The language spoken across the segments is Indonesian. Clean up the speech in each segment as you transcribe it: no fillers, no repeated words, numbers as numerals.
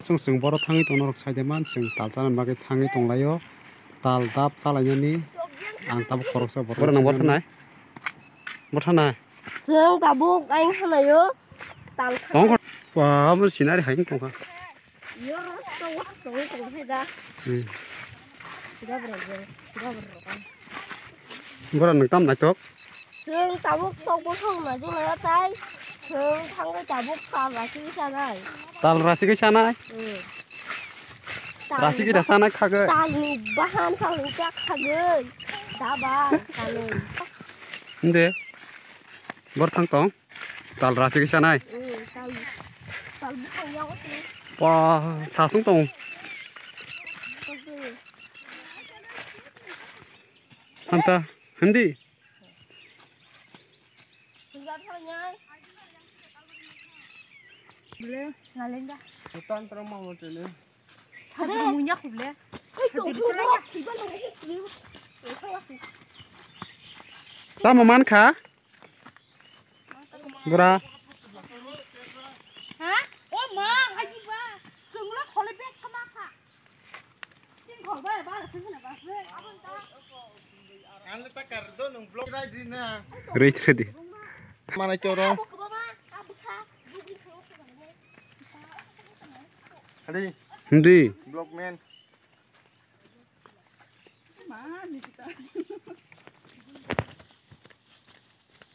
जों बर' थाङै दंरक साइदेमान जों ताल जानानै बागै थाङै दंलायो ताल दाब जालायनायनि आं ताब खर'सो बर' नंबर थानाय बथानाय जों दाबो गायनो थानायो ताल दं बाबो सिनारि हायनो दंखा बर' नों ताम नायथक जों दाबो तावबो थांना जोंना ताय जों थांनो दाबो खालासि जानाय ताल रासिगै सानाय रासिगै दा सानाय खागै तालनि बाहान थांनो जा खागै दाबाय तालै दे बर थां तं ताल रासिगै सानाय ताल बुखांयाव बा थासुं तं Hanta, hindi. Boleh, ngaling dah. Hutan terang mau tele. Ada munyak boleh. Tama man kah? Bura. Hah? Oh ma, haji ba. Tunggu khole bek kama kah? Cing khol ba ba, tunggu na ba. An ta kardo nung blog ride din na. Ready. Mana coro? Hadi. Hindi. Blog man.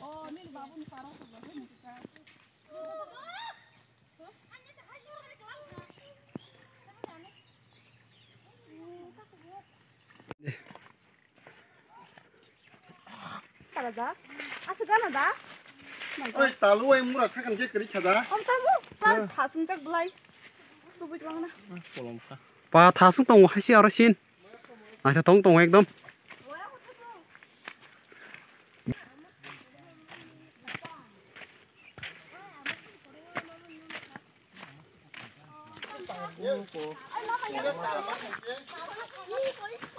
Oh, ni babu ni parah sebelah ni kita. Ada? Asal ada? Oi, talu ay murah kan je kiri kada. Om tamu, tak hasil tak belai. Tu buat mana? Kolom ka. Pa thasung tong hai si arasin. Ai tha tong ekdom.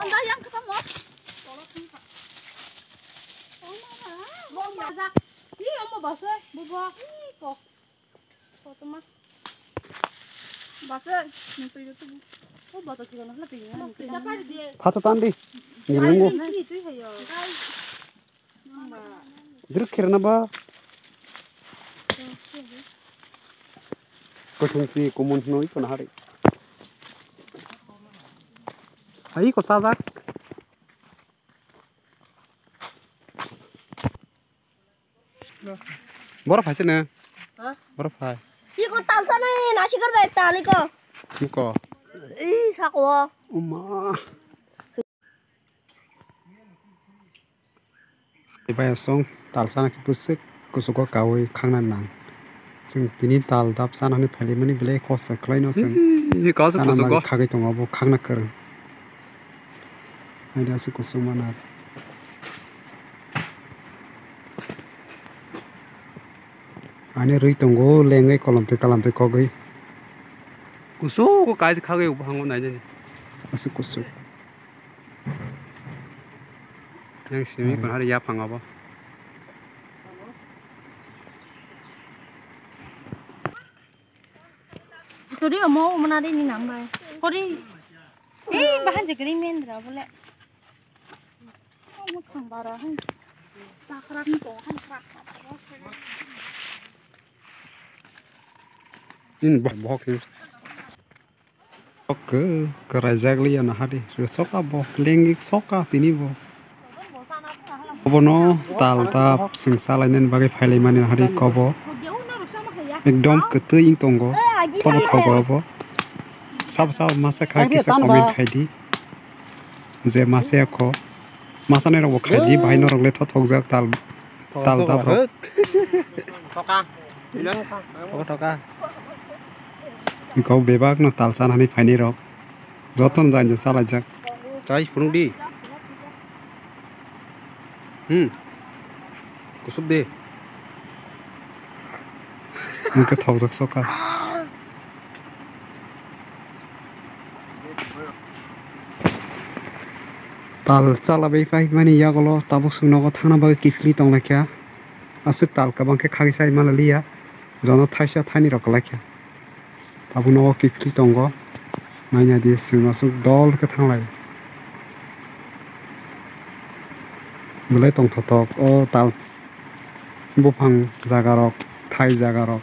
Anda yang ketemu? Mau masak? Iya mau basah, bubuk. Kok, kok teman? Basah, nanti itu. Oh basah sih kan, nanti ya. Siapa dia? Hata tandi. Ngilingo. Itu ya. Druk kirna ba. Kothung si kumun noi ko nahari. Ai ko sajak. Bora phai na. Hah? Bora phai. Iya kok tahu sana nih nasi kerja tali kok. Ko. Ih sakwa. Uma. Ibaya song tal sana ki pusik kusuko kawi khangna nang. Sing tini tal dap sana ni phali mani bele kosta klaino sing. Ni kasu kusuko khagi tonga bo khangna kar. Aida se kusuma na. Ane rui tongo lengai kalam te kogai. Kusu ko kai khagi ubhango nai ni. Asu kusu. Yang simi kon hari ya phangabo. Tadi mau menari ni nambah. Kori. Bahan jegeri mendra boleh. Kamu kan barah. Sakrat ni kok kan sakrat. In bok ni. Oke, kerajaan liya na hari. Soka bo, lengik soka tini bo. Kobono tal tap sing salainen bagai phale mani hari kobo. Ekdom ketuing tonggo. Tobo togo bo. Sab masa khai kisa comment khaidi. Je mase ko. Masa ne ro khaidi bhai no rogle thok jak tal tap ro. Toka. Bilang Toka. Kau bebak no tal sana ni phani ro. Joton jain sala jak. Chai phunung di. Kusuk de. Mungkin thok jak soka. Tal chala bai pai mani ya golo tabuk sungno ko thana ba kifli tong la kya. Asuk tal ka bang ke khagi sai malaliya. Jono thaisa thani rok la kya. Abo no kikli tongo. Nanya di masuk dol ke thanglai. Mulai tong thotok o tal bufang jagarok thai jagarok.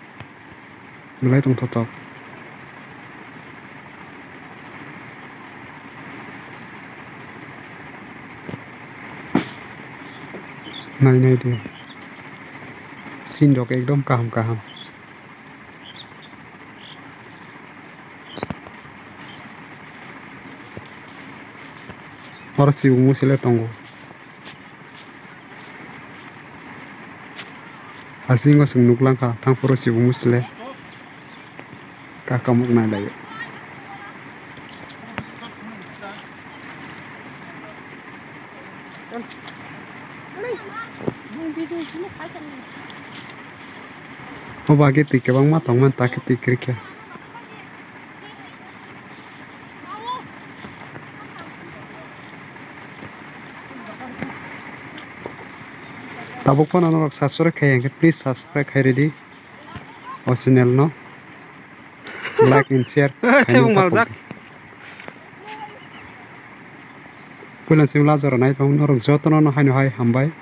Mulai tong thotok. Nai di. Sindok ekdom kaham. Or si umu sile tongo. Asingo sung nuklang ka thang poro si umu sile. Kakamuk na dayo. O bagi ti ke bang matong man ta ke ti krikya. Tabuk pun anak subscribe kaya please subscribe kaya ready. O channel no like and share. Tebung maljak. Pulang simula jora naik bangun orang jotono no hai hambai.